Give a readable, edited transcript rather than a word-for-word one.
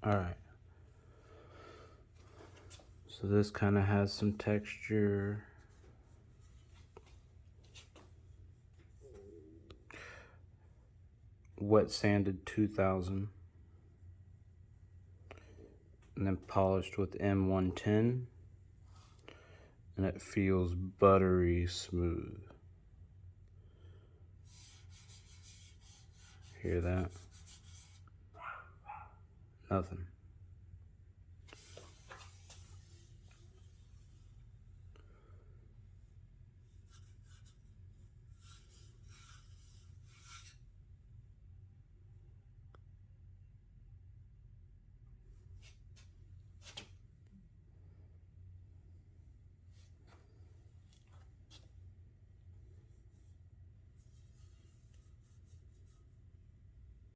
Alright. So this kind of has some texture. Wet sanded 2000. And then polished with M110. And it feels buttery smooth. Hear that? Nothing.